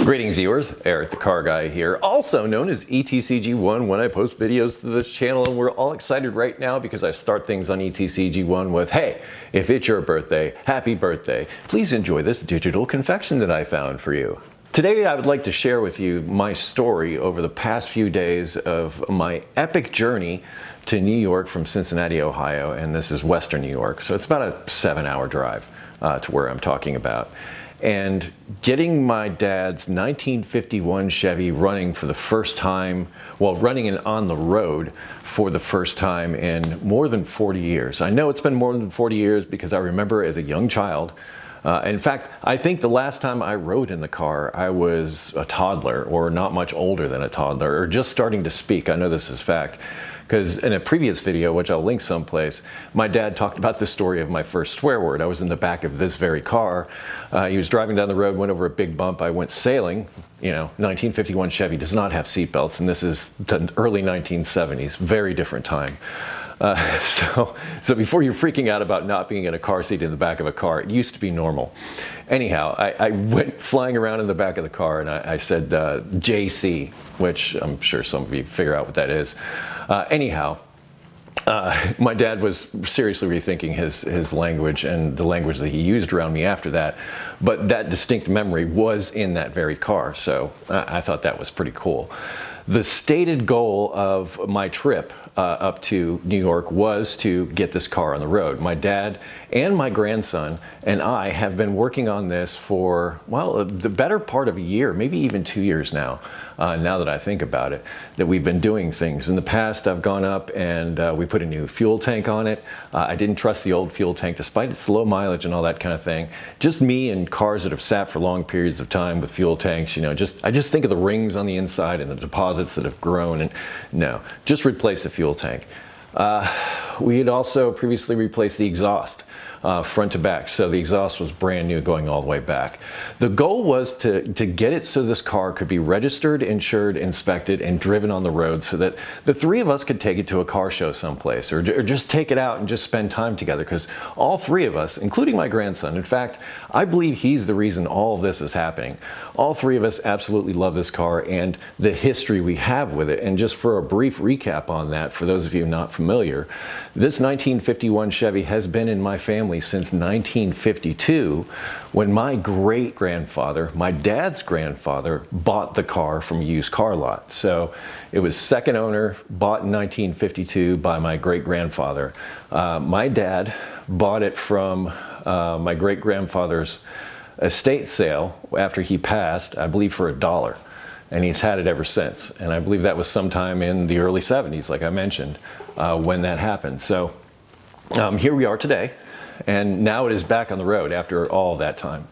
Greetings viewers, Eric the Car Guy here, also known as ETCG1 when I post videos to this channel, and we're all excited right now because I start things on ETCG1 with, hey, if it's your birthday, happy birthday. Please enjoy this digital confection that I found for you. Today I would like to share with you my story over the past few days of my epic journey to New York from Cincinnati, Ohio, and this is Western New York, so it's about a 7-hour drive to where I'm talking about. And getting my dad's 1951 Chevy running for the first time, well, running it on the road for the first time in more than 40 years. I know it's been more than 40 years because I remember as a young child. In fact, I think the last time I rode in the car, I was a toddler or not much older than a toddler or just starting to speak. I know this is fact. Because in a previous video, which I'll link someplace, my dad talked about the story of my first swear word. I was in the back of this very car. He was driving down the road, went over a big bump. I went sailing. You know, 1951 Chevy does not have seatbelts, and this is the early 1970s. Very different time. So before you're freaking out about not being in a car seat in the back of a car, it used to be normal. Anyhow, I went flying around in the back of the car, and I said JC, which I'm sure some of you figure out what that is. Anyhow, my dad was seriously rethinking his language and the language that he used around me after that, but that distinct memory was in that very car, so I thought that was pretty cool. The stated goal of my trip up to New York was to get this car on the road. My dad and my grandson and I have been working on this for, well, the better part of a year, maybe even 2 years now, now that I think about it, that we've been doing things. In the past, I've gone up and we put a new fuel tank on it. I didn't trust the old fuel tank despite its low mileage and all that kind of thing. Just me and cars that have sat for long periods of time with fuel tanks, you know, I just think of the rings on the inside and the deposits that have grown, and no, just replace the fuel tank. We had also previously replaced the exhaust front to back, so the exhaust was brand new going all the way back. The goal was to get it so this car could be registered, insured, inspected, and driven on the road so that the three of us could take it to a car show someplace or just take it out and just spend time together, because all three of us, including my grandson, in fact, I believe he's the reason all of this is happening. All three of us absolutely love this car and the history we have with it. And just for a brief recap on that, for those of you not familiar, this 1951 Chevy has been in my family since 1952, when my great-grandfather, my dad's grandfather, bought the car from a used car lot. So it was second owner, bought in 1952 by my great-grandfather. My dad bought it from my great-grandfather's estate sale after he passed, I believe for $1. And he's had it ever since. And I believe that was sometime in the early 70s, like I mentioned, when that happened. So here we are today, and now it is back on the road after all that time.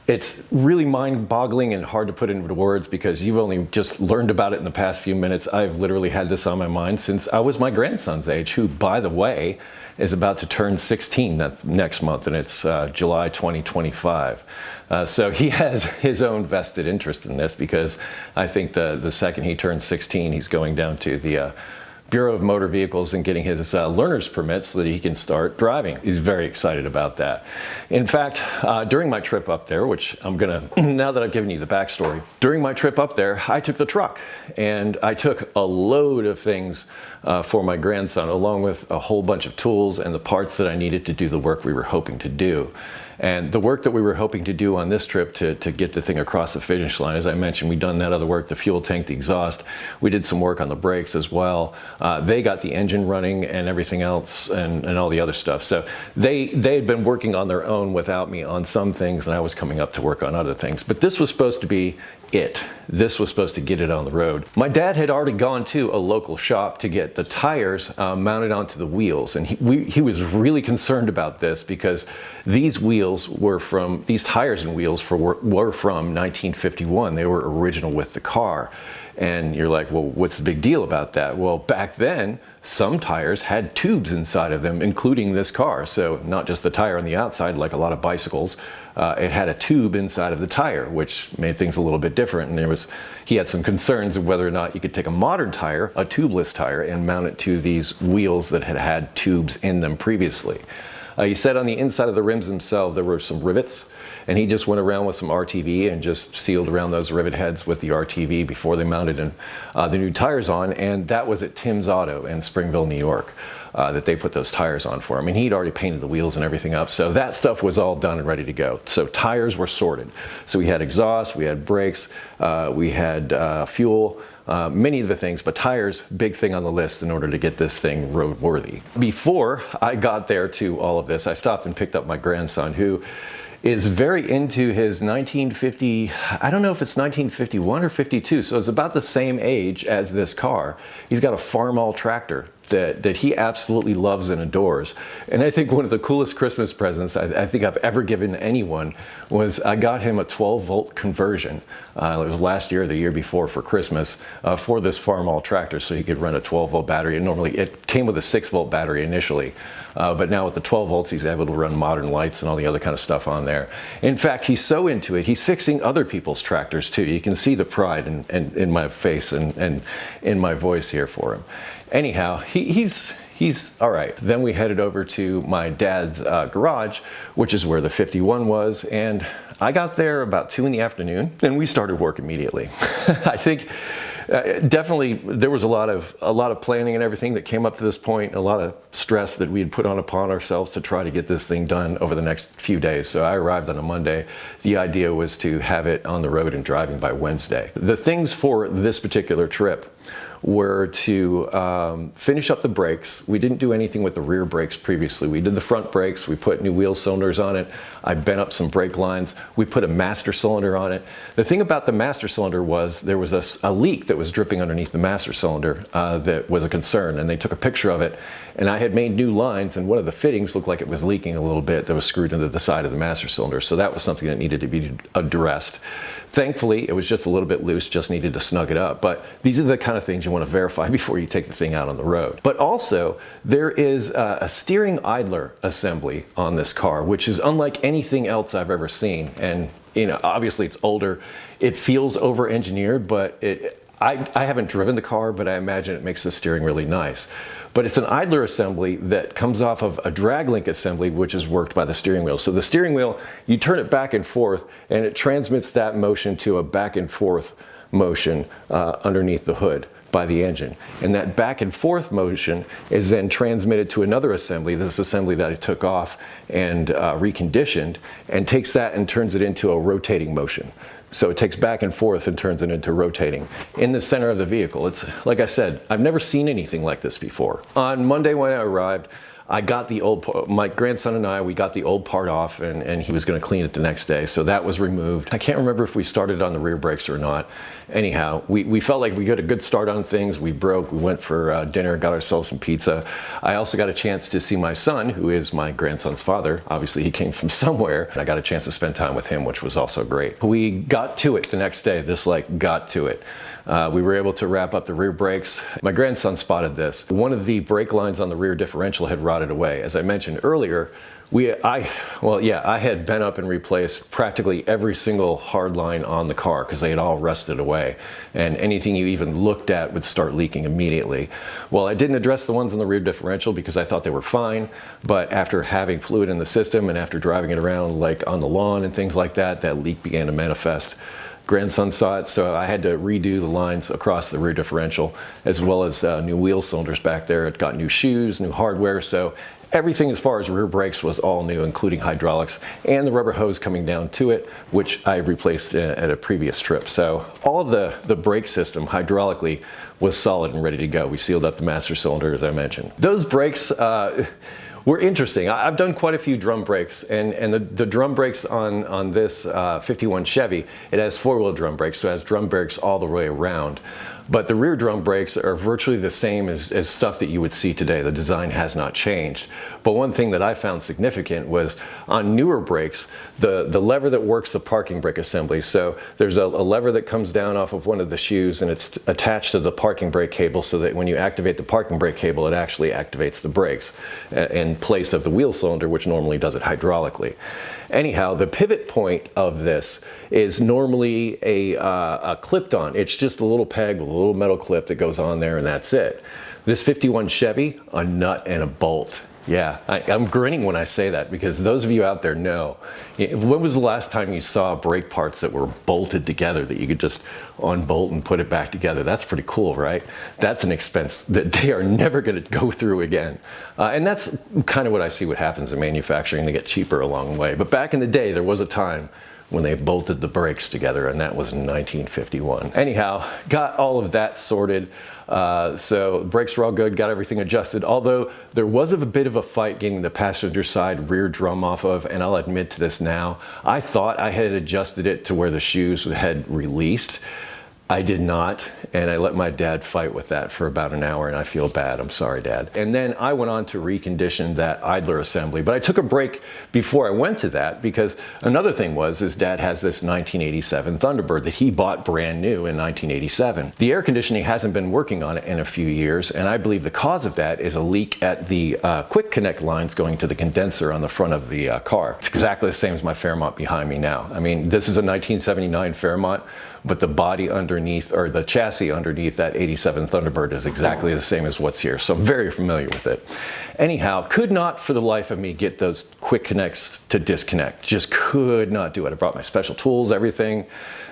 It's really mind-boggling and hard to put into words because you've only just learned about it in the past few minutes. I've literally had this on my mind since I was my grandson's age, who, by the way, is about to turn 16 next month, and it's July 2025. So he has his own vested interest in this, because I think the second he turns 16, he's going down to the Bureau of Motor Vehicles and getting his learner's permit so that he can start driving. He's very excited about that. In fact, during my trip up there, which I'm gonna, now that I've given you the backstory, during my trip up there, I took the truck and I took a load of things for my grandson, along with a whole bunch of tools and the parts that I needed to do the work we were hoping to do. And the work that we were hoping to do on this trip to get the thing across the finish line, as I mentioned, we'd done that other work, the fuel tank, the exhaust. We did some work on the brakes as well. They got the engine running and everything else and all the other stuff. So they had been working on their own without me on some things, and I was coming up to work on other things. But this was supposed to be it. This was supposed to get it on the road. My dad had already gone to a local shop to get the tires mounted onto the wheels, and he was really concerned about this because these tires and wheels were from 1951. They were original with the car. And you're like, well, what's the big deal about that? Well, back then, some tires had tubes inside of them, including this car. So not just the tire on the outside, like a lot of bicycles, it had a tube inside of the tire, which made things a little bit different. And he had some concerns of whether or not you could take a modern tire, a tubeless tire, and mount it to these wheels that had tubes in them previously. He said on the inside of the rims themselves there were some rivets, and he just went around with some RTV and just sealed around those rivet heads with the RTV before they mounted the new tires on, and that was at Tim's Auto in Springville, New York. That they put those tires on for him. And he'd already painted the wheels and everything up, so that stuff was all done and ready to go. So tires were sorted. So we had exhaust, we had brakes, we had fuel, many of the things, but tires, big thing on the list in order to get this thing roadworthy. Before I got there to all of this, I stopped and picked up my grandson, who is very into his 1950, I don't know if it's 1951 or 52, so it's about the same age as this car. He's got a Farmall tractor that he absolutely loves and adores. And I think one of the coolest Christmas presents I think I've ever given anyone was I got him a 12-volt conversion. It was last year or the year before for Christmas for this Farmall tractor, so he could run a 12-volt battery. And normally it came with a 6-volt battery initially. But now with the 12 volts, he's able to run modern lights and all the other kind of stuff on there. In fact, he's so into it, he's fixing other people's tractors too. You can see the pride in my face and in my voice here for him. Anyhow, he's all right. Then we headed over to my dad's garage, which is where the 51 was, and I got there about 2 in the afternoon, and we started work immediately. I think definitely there was a lot of planning and everything that came up to this point, a lot of stress that we had put upon ourselves to try to get this thing done over the next few days. So I arrived on a Monday. The idea was to have it on the road and driving by Wednesday. The things for this particular trip were to finish up the brakes. We didn't do anything with the rear brakes previously. We did the front brakes, we put new wheel cylinders on it, I bent up some brake lines, we put a master cylinder on it. The thing about the master cylinder was there was a leak that was dripping underneath the master cylinder that was a concern, and they took a picture of it, and I had made new lines, and one of the fittings looked like it was leaking a little bit that was screwed into the side of the master cylinder, so that was something that needed to be addressed. Thankfully, it was just a little bit loose, just needed to snug it up. But these are the kind of things you want to verify before you take the thing out on the road. But also, there is a steering idler assembly on this car, which is unlike anything else I've ever seen. And obviously it's older. It feels over-engineered, but I haven't driven the car, but I imagine it makes the steering really nice. But it's an idler assembly that comes off of a drag link assembly, which is worked by the steering wheel. So the steering wheel, you turn it back and forth, and it transmits that motion to a back and forth motion underneath the hood by the engine. And that back and forth motion is then transmitted to another assembly, this assembly that I took off and reconditioned, and takes that and turns it into a rotating motion. So it takes back and forth and turns it into rotating in the center of the vehicle. It's, like I said, I've never seen anything like this before. On Monday when I arrived, I got the my grandson and we got the old part off, and he was going to clean it the next day. So that was removed. I can't remember if we started on the rear brakes or not. Anyhow, we felt like we got a good start on things. We went for dinner, got ourselves some pizza. I also got a chance to see my son, who is my grandson's father. Obviously, he came from somewhere. And I got a chance to spend time with him, which was also great. We got to it the next day, got to it. We were able to wrap up the rear brakes. My grandson spotted this. One of the brake lines on the rear differential had rotted away. As I mentioned earlier, I had bent up and replaced practically every single hard line on the car because they had all rusted away, and anything you even looked at would start leaking immediately. Well, I didn't address the ones on the rear differential because I thought they were fine, but after having fluid in the system and after driving it around like on the lawn and things like that, that leak began to manifest. Grandson saw it, so I had to redo the lines across the rear differential, as well as new wheel cylinders back there. It got new shoes, new hardware, so everything as far as rear brakes was all new, including hydraulics and the rubber hose coming down to it, which I replaced at a previous trip. So all of the brake system hydraulically was solid and ready to go. We sealed up the master cylinder, as I mentioned. Those brakes were interesting. I've done quite a few drum brakes, and the drum brakes on this 51 Chevy, it has four-wheel drum brakes, so it has drum brakes all the way around. But the rear drum brakes are virtually the same as stuff that you would see today. The design has not changed. But one thing that I found significant was on newer brakes, the lever that works the parking brake assembly. So there's a lever that comes down off of one of the shoes, and it's attached to the parking brake cable, so that when you activate the parking brake cable, it actually activates the brakes in place of the wheel cylinder, which normally does it hydraulically. Anyhow, the pivot point of this is normally a clipped on. It's just a little peg with a little metal clip that goes on there, and that's it. This 51 Chevy, a nut and a bolt. Yeah, I'm grinning when I say that because those of you out there know. When was the last time you saw brake parts that were bolted together that you could just unbolt and put it back together? That's pretty cool, right? That's an expense that they are never going to go through again. And that's kind of what I see what happens in manufacturing. They get cheaper along the way. But back in the day, there was a time when they bolted the brakes together, and that was in 1951. Anyhow, got all of that sorted. So brakes were all good, got everything adjusted, although there was a bit of a fight getting the passenger side rear drum off of, and I'll admit to this now, I thought I had adjusted it to where the shoes had released. I did not, and I let my dad fight with that for about an hour, and I feel bad. I'm sorry, Dad. And then I went on to recondition that idler assembly, but I took a break before I went to that because another thing was his dad has this 1987 Thunderbird that he bought brand new in 1987. The air conditioning hasn't been working on it in a few years, and I believe the cause of that is a leak at the quick connect lines going to the condenser on the front of the car. It's exactly the same as my Fairmont behind me now. I mean, this is a 1979 Fairmont, but the body underneath, or the chassis underneath that 87 Thunderbird is exactly the same as what's here. So I'm very familiar with it. Anyhow, could not for the life of me get those quick connects to disconnect. Just could not do it. I brought my special tools, everything.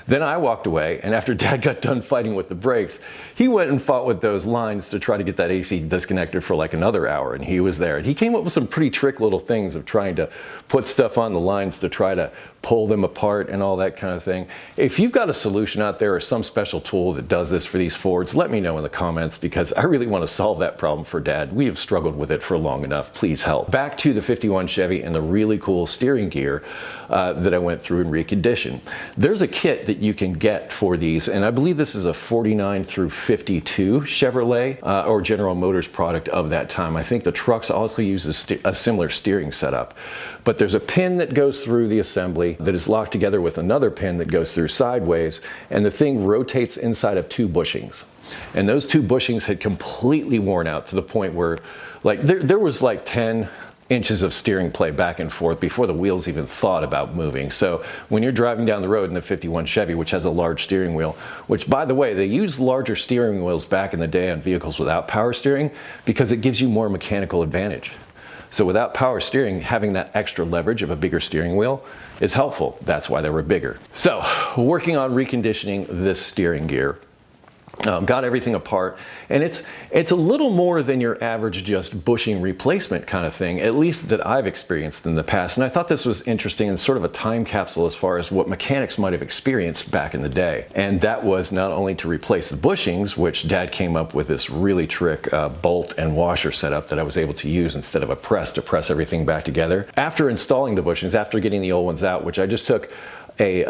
Then I walked away, and after Dad got done fighting with the brakes, he went and fought with those lines to try to get that AC disconnected for like another hour, and he was there. And he came up with some pretty trick little things of trying to put stuff on the lines to try to pull them apart and all that kind of thing. If you've got a solution out there or some special tool that does this for these Fords, let me know in the comments because I really want to solve that problem for Dad. We have struggled with it for long enough. Please help. Back to the 51 Chevy and the really cool steering gear that I went through and reconditioned. There's a kit that you can get for these, and I believe this is a 49 through 52 Chevrolet or General Motors product of that time. I think the trucks also use a similar steering setup. But there's a pin that goes through the assembly that is locked together with another pin that goes through sideways, and the thing rotates inside of two bushings. And those two bushings had completely worn out to the point where like there was like 10 inches of steering play back and forth before the wheels even thought about moving. So when you're driving down the road in the 51 Chevy, which has a large steering wheel, which by the way, they used larger steering wheels back in the day on vehicles without power steering because it gives you more mechanical advantage. So without power steering, having that extra leverage of a bigger steering wheel is helpful. That's why they were bigger. So working on reconditioning this steering gear. Got everything apart, and it's a little more than your average just bushing replacement kind of thing, at least that I've experienced in the past. And I thought this was interesting and sort of a time capsule as far as what mechanics might have experienced back in the day. And that was not only to replace the bushings, which Dad came up with this really trick bolt and washer setup that I was able to use instead of a press to press everything back together. After installing the bushings, after getting the old ones out, which I just took a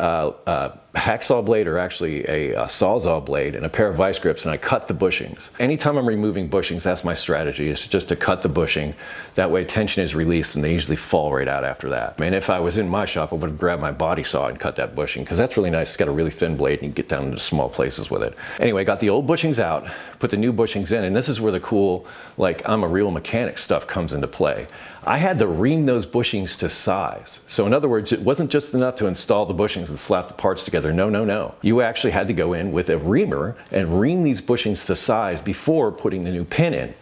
hacksaw blade, or actually a sawzall blade, and a pair of vice grips, and I cut the bushings. Anytime I'm removing bushings, that's my strategy, is just to cut the bushing. That way tension is released and they usually fall right out after that. And if I was in my shop, I would have grabbed my body saw and cut that bushing because that's really nice. It's got a really thin blade and you can get down into small places with it. Anyway, got the old bushings out, put the new bushings in, and this is where the cool, like, I'm a real mechanic stuff comes into play. I had to ream those bushings to size. So in other words, it wasn't just enough to install the bushings and slap the parts together. No. You actually had to go in with a reamer and ream these bushings to size before putting the new pin in.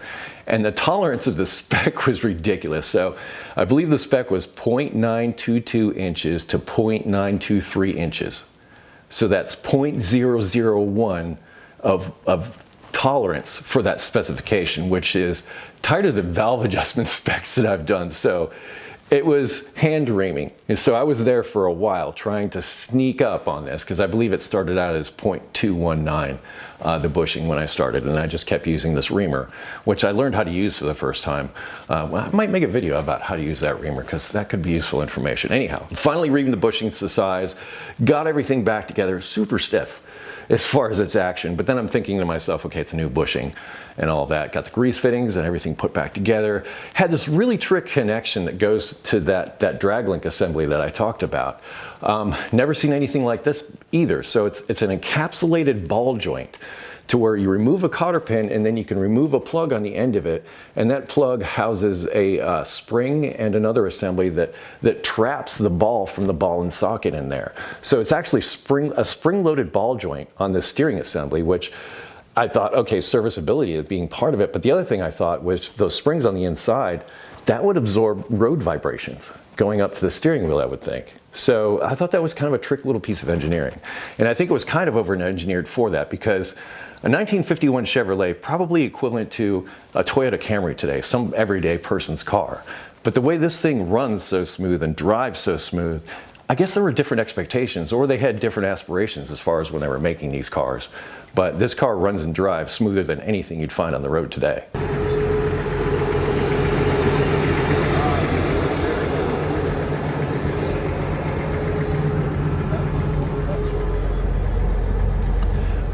And the tolerance of the spec was ridiculous. So I believe the spec was 0.922 inches to 0.923 inches. So that's 0.001 of tolerance for that specification, which is tighter than valve adjustment specs that I've done. So it was hand reaming. And so I was there for a while trying to sneak up on this because I believe it started out as 0.219, the bushing when I started. And I just kept using this reamer, which I learned how to use for the first time. Well, I might make a video about how to use that reamer because that could be useful information. Anyhow, finally reamed the bushings to size, got everything back together, super stiff as far as its action. But then I'm thinking to myself, okay, it's a new bushing and all that. Got the grease fittings and everything put back together. Had this really trick connection that goes to that drag link assembly that I talked about. Never seen anything like this either. So it's an encapsulated ball joint to where you remove a cotter pin and then you can remove a plug on the end of it, and that plug houses a spring and another assembly that traps the ball from the ball and socket in there. So it's actually a spring-loaded ball joint on this steering assembly, which I thought, okay, serviceability is being part of it, but the other thing I thought was those springs on the inside that would absorb road vibrations going up to the steering wheel, I would think. So I thought that was kind of a trick little piece of engineering. And I think it was kind of over-engineered for that, because a 1951 Chevrolet, probably equivalent to a Toyota Camry today, some everyday person's car. But the way this thing runs so smooth and drives so smooth, I guess there were different expectations, or they had different aspirations as far as when they were making these cars. But this car runs and drives smoother than anything you'd find on the road today.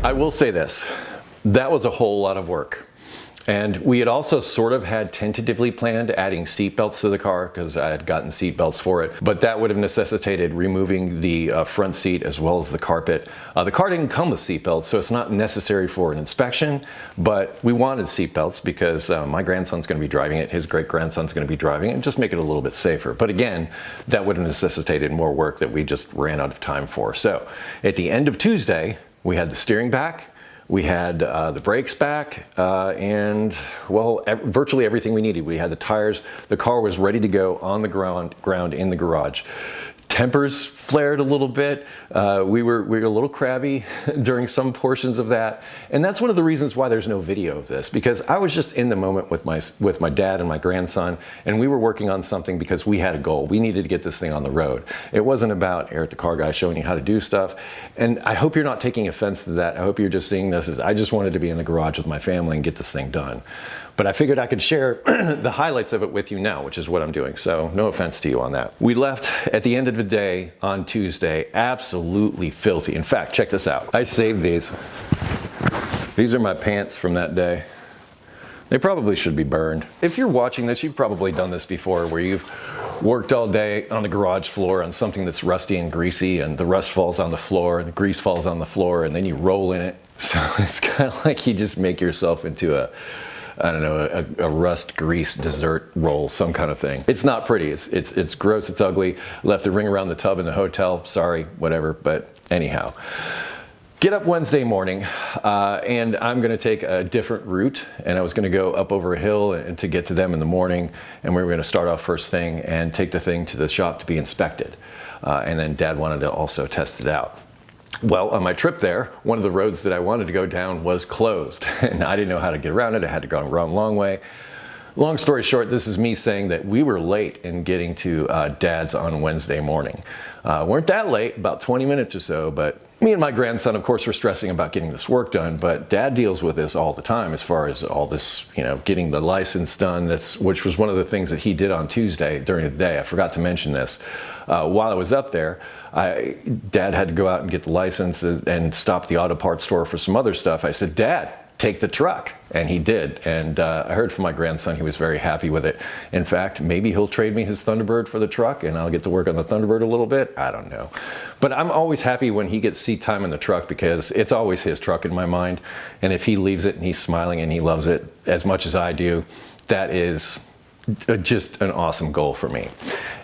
I will say this, that was a whole lot of work. And we had also sort of had tentatively planned adding seat belts to the car, because I had gotten seat belts for it, but that would have necessitated removing the front seat as well as the carpet. The car didn't come with seat belts, so it's not necessary for an inspection, but we wanted seat belts because my grandson's going to be driving it, his great-grandson's going to be driving it, and just make it a little bit safer. But again, that would have necessitated more work that we just ran out of time for. So at the end of Tuesday, we had the steering back, we had the brakes back, and well, virtually everything we needed. We had the tires, the car was ready to go on the ground in the garage. Tempers flared a little bit. We were a little crabby during some portions of that. And that's one of the reasons why there's no video of this, because I was just in the moment with my dad and my grandson, and we were working on something because we had a goal. We needed to get this thing on the road. It wasn't about Eric the Car Guy showing you how to do stuff. And I hope you're not taking offense to that. I hope you're just seeing this as I just wanted to be in the garage with my family and get this thing done. But I figured I could share the highlights of it with you now, which is what I'm doing. So no offense to you on that. We left at the end of the day on Tuesday, absolutely filthy. In fact, check this out. I saved these. These are my pants from that day. They probably should be burned. If you're watching this, you've probably done this before, where you've worked all day on the garage floor on something that's rusty and greasy, and the rust falls on the floor and the grease falls on the floor, and then you roll in it. So it's kind of like you just make yourself into a rust grease dessert roll, some kind of thing. It's not pretty. It's gross. It's ugly. Left a ring around the tub in the hotel. Sorry, whatever. But anyhow, get up Wednesday morning, and I'm going to take a different route. And I was going to go up over a hill and to get to them in the morning. And we were going to start off first thing and take the thing to the shop to be inspected. And then Dad wanted to also test it out. Well, on my trip there, one of the roads that I wanted to go down was closed, and I didn't know how to get around it. I had to go around a long way. Long story short, this is me saying that we were late in getting to Dad's on Wednesday morning. Weren't that late, about 20 minutes or so, but me and my grandson, of course, were stressing about getting this work done, but Dad deals with this all the time as far as all this, getting the license done, which was one of the things that he did on Tuesday during the day. I forgot to mention this. While I was up there, Dad had to go out and get the license and stop the auto parts store for some other stuff. I said, Dad, take the truck. And he did. And I heard from my grandson, he was very happy with it. In fact, maybe he'll trade me his Thunderbird for the truck and I'll get to work on the Thunderbird a little bit. I don't know. But I'm always happy when he gets seat time in the truck, because it's always his truck in my mind. And if he leaves it and he's smiling and he loves it as much as I do, that is just an awesome goal for me.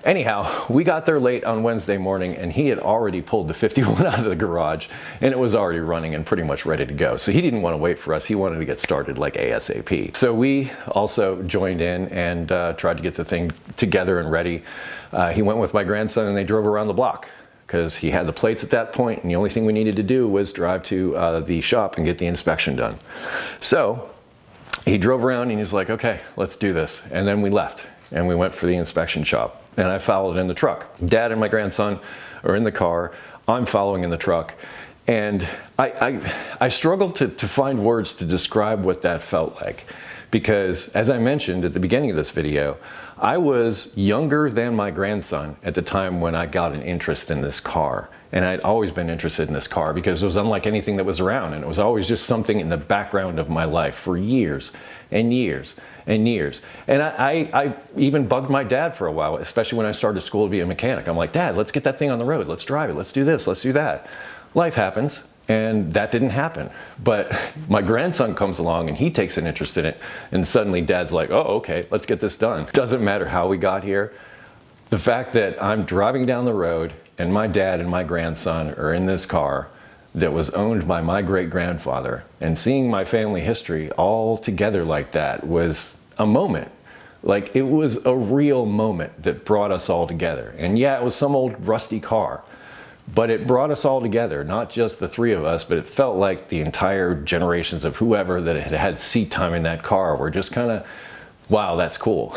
Anyhow, we got there late on Wednesday morning, and he had already pulled the 51 out of the garage, and it was already running and pretty much ready to go. So he didn't want to wait for us. He wanted to get started like ASAP. So we also joined in and tried to get the thing together and ready. He went with my grandson, and they drove around the block because he had the plates at that point, and the only thing we needed to do was drive to the shop and get the inspection done. So he drove around and he's like, okay, let's do this. And then we left and we went for the inspection shop, and I followed in the truck. Dad and my grandson are in the car. I'm following in the truck. And I struggled to find words to describe what that felt like, because as I mentioned at the beginning of this video, I was younger than my grandson at the time when I got an interest in this car. And I'd always been interested in this car because it was unlike anything that was around, and it was always just something in the background of my life for years and years and years. And I even bugged my dad for a while, especially when I started school to be a mechanic. I'm like, Dad, let's get that thing on the road. Let's drive it. Let's do this. Let's do that. Life happens, and that didn't happen. But my grandson comes along and he takes an interest in it, and suddenly Dad's like, oh, okay, let's get this done. Doesn't matter how we got here. The fact that I'm driving down the road and my dad and my grandson are in this car that was owned by my great-grandfather, and seeing my family history all together like that was a moment Like, it was a real moment that brought us all together. And yeah, it was some old rusty car, but it brought us all together, not just the three of us, but it felt like the entire generations of whoever that had had seat time in that car were just kind of, wow, that's cool.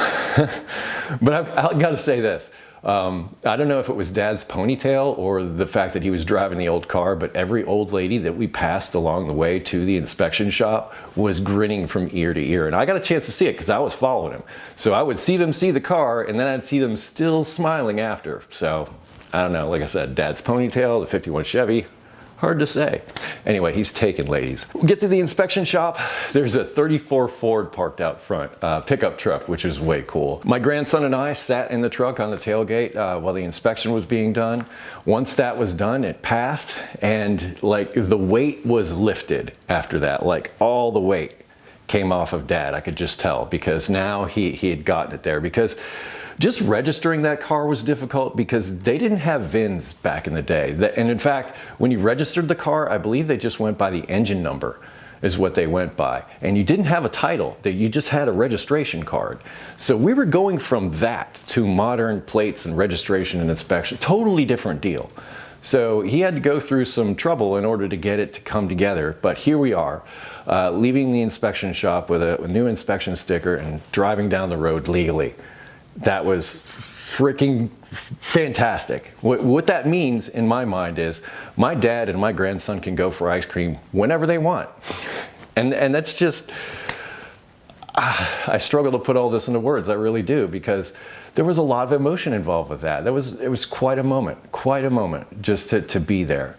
But I gotta say this. I don't know if it was Dad's ponytail or the fact that he was driving the old car, but every old lady that we passed along the way to the inspection shop was grinning from ear to ear. And I got a chance to see it because I was following him. So I would see them see the car and then I'd see them still smiling after. So I don't know, like I said, Dad's ponytail, the 51 Chevy, hard to say. Anyway, he's taken, ladies. We get to the inspection shop. There's a 34 Ford parked out front, pickup truck, which is way cool. My grandson and I sat in the truck on the tailgate while the inspection was being done. Once that was done, it passed, and like the weight was lifted after that. Like all the weight came off of Dad. I could just tell because now he had gotten it there. Because just registering that car was difficult because they didn't have VINs back in the day. And in fact, when you registered the car, I believe they just went by the engine number is what they went by. And you didn't have a title, you just had a registration card. So we were going from that to modern plates and registration and inspection, totally different deal. So he had to go through some trouble in order to get it to come together. But here we are, leaving the inspection shop with a new inspection sticker and driving down the road legally. That was freaking fantastic. What that means in my mind is my dad and my grandson can go for ice cream whenever they want. And that's just, I struggle to put all this into words, I really do, because there was a lot of emotion involved with that. It was quite a moment just to be there.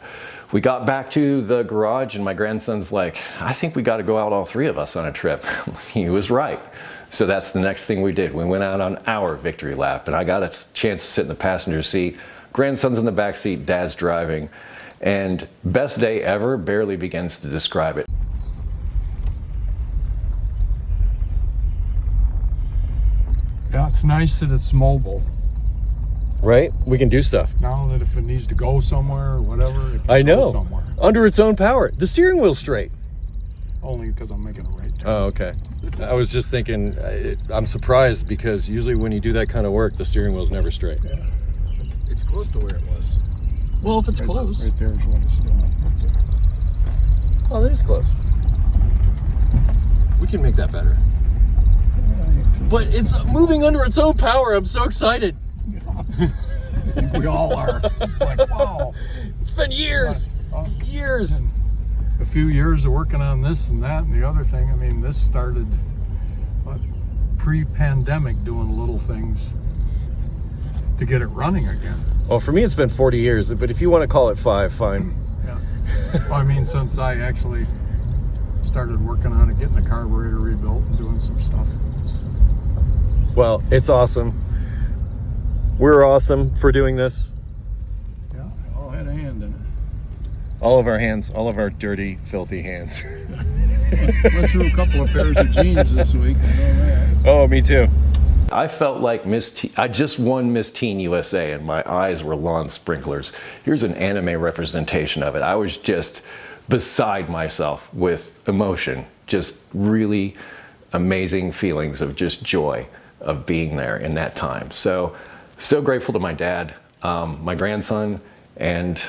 We got back to the garage and my grandson's like, I think we got to go out all three of us on a trip. He was right. So that's the next thing we did. We went out on our victory lap and I got a chance to sit in the passenger seat. Grandson's in the back seat, Dad's driving. And best day ever barely begins to describe it. Yeah, it's nice that it's mobile. Right? We can do stuff. Now that if it needs to go somewhere or whatever, it go can go somewhere. Under its own power. The steering wheel's straight. Only because I'm making a right turn. Oh, okay. I was just thinking, I'm surprised because usually when you do that kind of work, the steering wheel's never straight. Yeah. It's close to where it was. Well, if it's close. Right there is what it's doing. Right there. Oh, that is close. We can make that better. But it's moving under its own power. I'm so excited. I think we all are. It's like, wow. It's been years. Years. A few years of working on this and that and the other thing. I mean, this started pre-pandemic, doing little things to get it running again. Well, for me, it's been 40 years, but if you want to call it 5, fine. Yeah. Well, I mean, since I actually started working on it, getting the carburetor rebuilt and doing some stuff. Well, it's awesome. We're awesome for doing this. Yeah, I all had a hand in it. All of our hands, all of our dirty, filthy hands. Went through a couple of pairs of jeans this week. I know that. Oh, me too. I felt like I just won Miss Teen USA and my eyes were lawn sprinklers. Here's an anime representation of it. I was just beside myself with emotion. Just really amazing feelings of just joy of being there in that time. So grateful to my dad, my grandson, and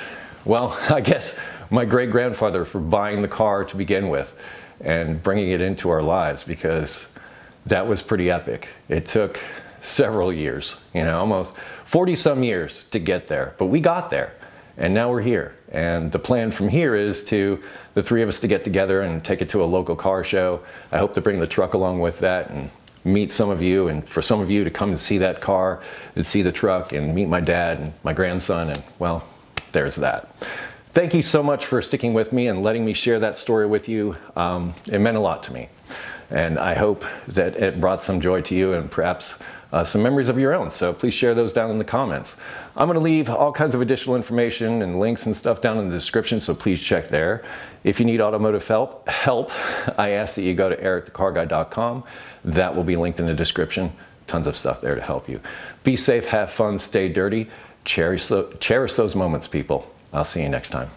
well, I guess my great-grandfather for buying the car to begin with and bringing it into our lives, because that was pretty epic. It took several years, almost 40 some years to get there, but we got there and now we're here. And the plan from here is the three of us to get together and take it to a local car show. I hope to bring the truck along with that and meet some of you, and for some of you to come and see that car and see the truck and meet my dad and my grandson, and well, there's that. Thank you so much for sticking with me and letting me share that story with you. It meant a lot to me. And I hope that it brought some joy to you and perhaps some memories of your own. So please share those down in the comments. I'm going to leave all kinds of additional information and links and stuff down in the description, so please check there. If you need automotive help, I ask that you go to ericthecarguy.com. That will be linked in the description. Tons of stuff there to help you. Be safe, have fun, stay dirty. Cherish those moments, people. I'll see you next time.